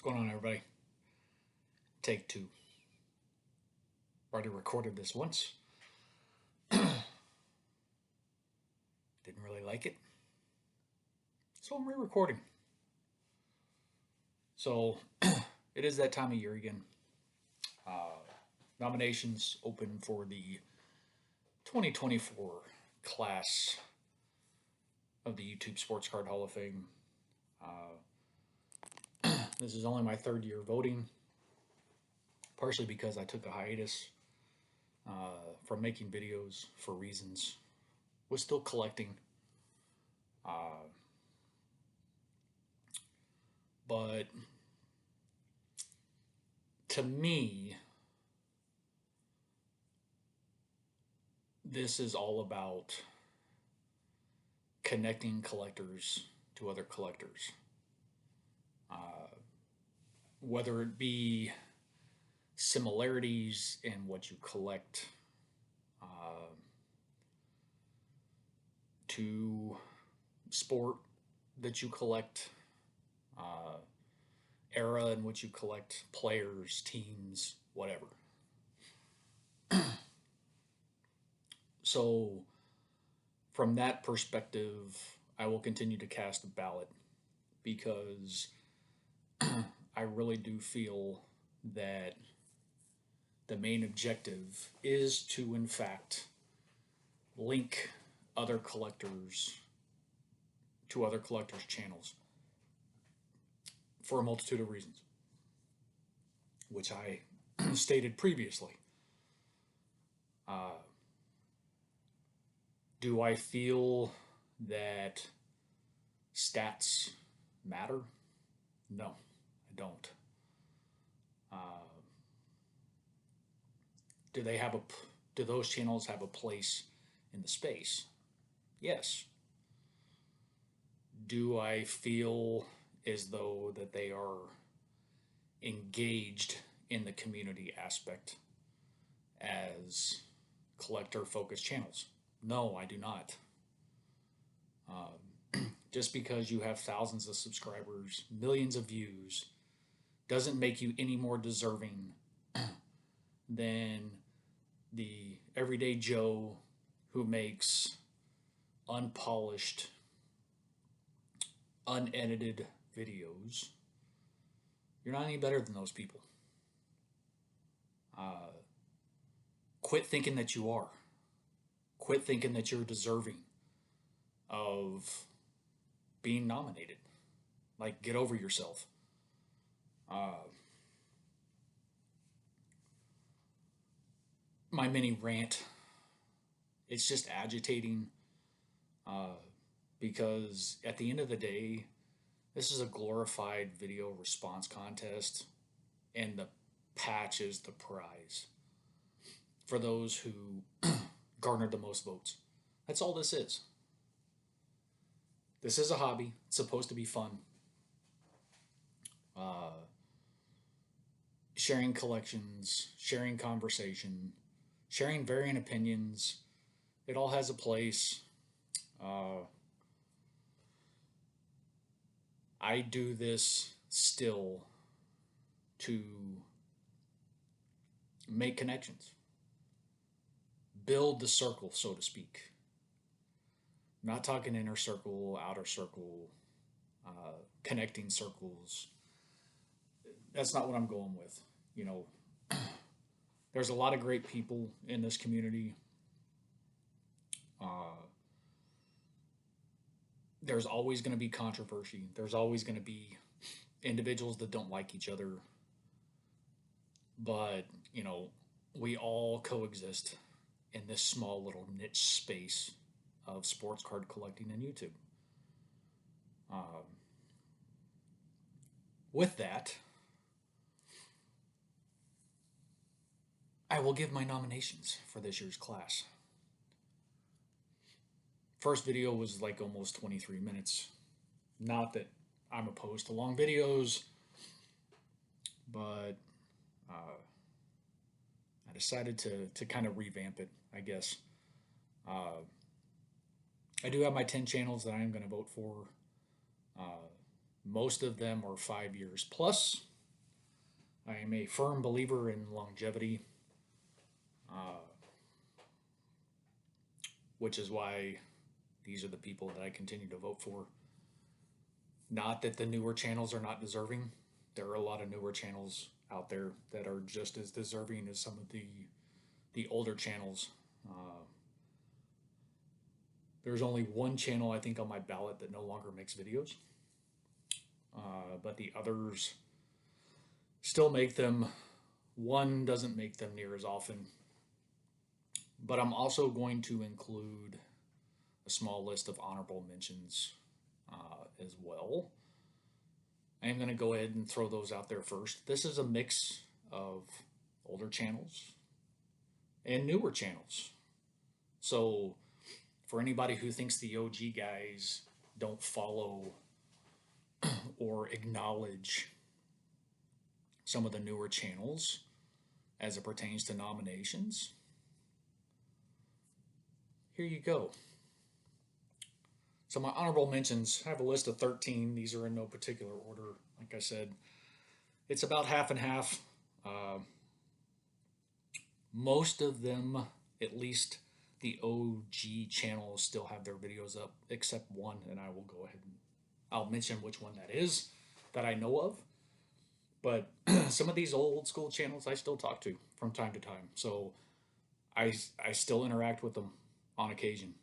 Going on, everybody? Take two. Already recorded this once. Didn't really like it. So I'm re-recording. So it is that time of year again. Nominations open for the 2024 class of the YouTube Sports Card Hall of Fame. This is only my third year voting, partially because I took a hiatus from making videos for reasons. Was still collecting. But to me, this is all about connecting collectors to other collectors. Whether it be similarities in what you collect, to sport that you collect, era in which you collect, players, teams, whatever. So, from that perspective, I will continue to cast a ballot because I really do feel that the main objective is to, in fact, link other collectors to other collectors' channels for a multitude of reasons, which I stated previously. Do I feel that stats matter? No, I don't. Do those channels have a place in the space? Yes. Do I feel as though that they are engaged in the community aspect as collector-focused channels? No, I do not. Just because you have thousands of subscribers, millions of views, doesn't make you any more deserving than the everyday Joe who makes unpolished, unedited videos. You're not any better than those people. Quit thinking that you are. Quit thinking that you're deserving of being nominated. Like, get over yourself. My mini rant, it's just agitating because at the end of the day, this is a glorified video response contest, and the patch is the prize for those who garnered the most votes. That's all this is. This is a hobby. It's supposed to be fun. Sharing collections, sharing conversation, sharing varying opinions. It all has a place. I do this still to make connections, build the circle, so to speak. I'm not talking inner circle, outer circle, connecting circles. That's not what I'm going with. You know, there's a lot of great people in this community. There's always going to be controversy. There's always going to be individuals that don't like each other. But, you know, we all coexist in this small little niche space of sports card collecting and YouTube. With that, I will give my nominations for this year's class. First video was like almost 23 minutes. Not that I'm opposed to long videos, but I decided to kind of revamp it, I guess. I do have my 10 channels that I'm going to vote for. Most of them are 5 years plus. I am a firm believer in longevity, uh, which is why these are the people that I continue to vote for. Not that the newer channels are not deserving. There are a lot of newer channels out there that are just as deserving as some of the older channels. There's only one channel I think on my ballot that no longer makes videos, but the others still make them. One doesn't make them near as often, but I'm also going to include a small list of honorable mentions as well. I am going to go ahead and throw those out there first. This is a mix of older channels and newer channels. So for anybody who thinks the OG guys don't follow or acknowledge some of the newer channels as it pertains to nominations, here you go. So my honorable mentions, I have a list of 13. These are in no particular order. Like I said, it's about half and half. Most of them, at least the OG channels, still have their videos up, except one, and I will go ahead and I'll mention which one that is that I know of. But some of these old school channels I still talk to from time to time. So I still interact with them on occasion.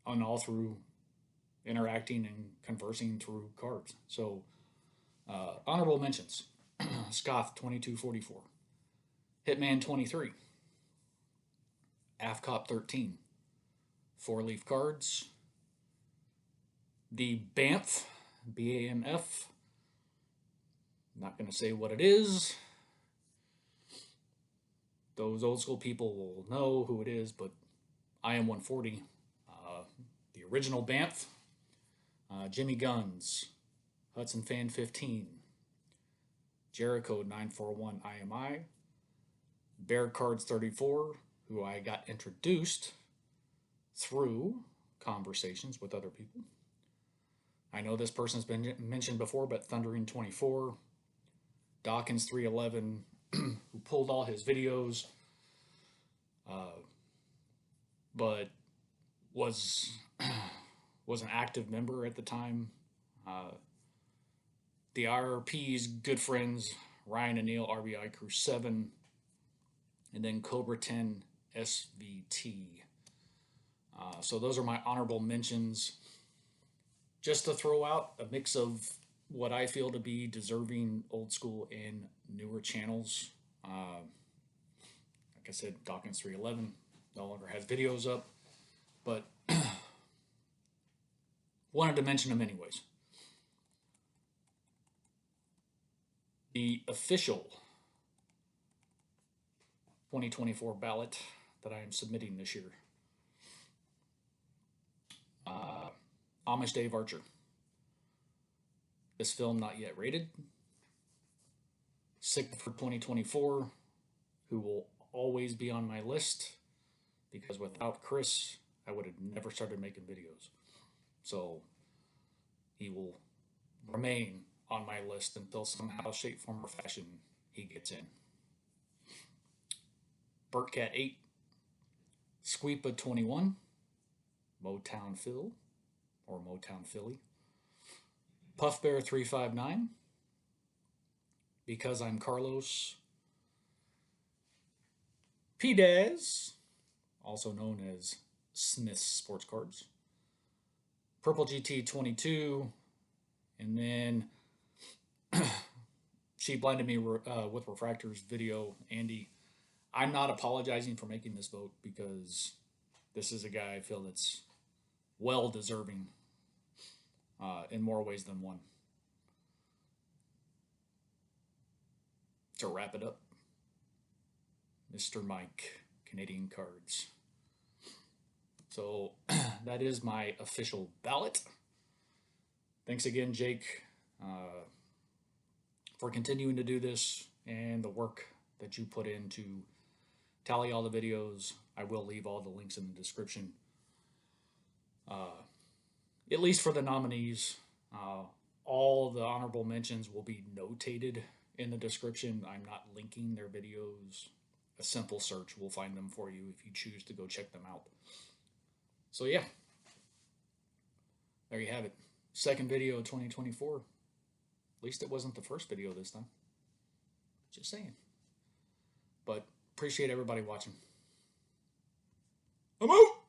On all through interacting and conversing through cards. So honorable mentions. Scoth 2244. Hitman 23. AFCOP 13. 4-leaf cards. The BAMF, BAMF. Not going to say what it is. Those old school people will know who it is, but I am 140. The original BAMF. Jimmygunz. Hudson Fan 15. Jericho 941 IMI. Bear Cards 34, who I got introduced through conversations with other people. I know this person's been mentioned before, but Thundering 24, Dawkins 311, who pulled all his videos, but was an active member at the time. The IRP's good friends, Ryan and Neil, RBI Crew 7, and then Cobra 10 SVT. So those are my honorable mentions. Just to throw out a mix of what I feel to be deserving old school and newer channels. Like I said, Dawkins 311 no longer has videos up, but wanted to mention them anyways. The official 2024 ballot that I am submitting this year. Amish Dave Archer. This film not yet rated. Sick for 2024, who will always be on my list, because without Chris, I would have never started making videos. So he will remain on my list until somehow, shape, form, or fashion he gets in. Burtcat 8, Squeepa 21, Motown Phil, or Motown Philly, Puff Bear 359, Because I'm Carlos, P-Daz, also known as Smith's Sports Cards, Purple GT 22, and then she blinded me with Refractor's video, Andy. I'm not apologizing for making this vote, because this is a guy I feel that's well deserving in more ways than one. To wrap it up, Mr. Mike, Canadian Cards. So that is my official ballot. Thanks again, Jake, for continuing to do this and the work that you put in to tally all the videos. I will leave all the links in the description. At least for the nominees, all the honorable mentions will be notated in the description. I'm not linking their videos. A simple search will find them for you if you choose to go check them out. So yeah, there you have it. Second video of 2024. At least it wasn't the first video this time. Just saying. But appreciate everybody watching. I'm out!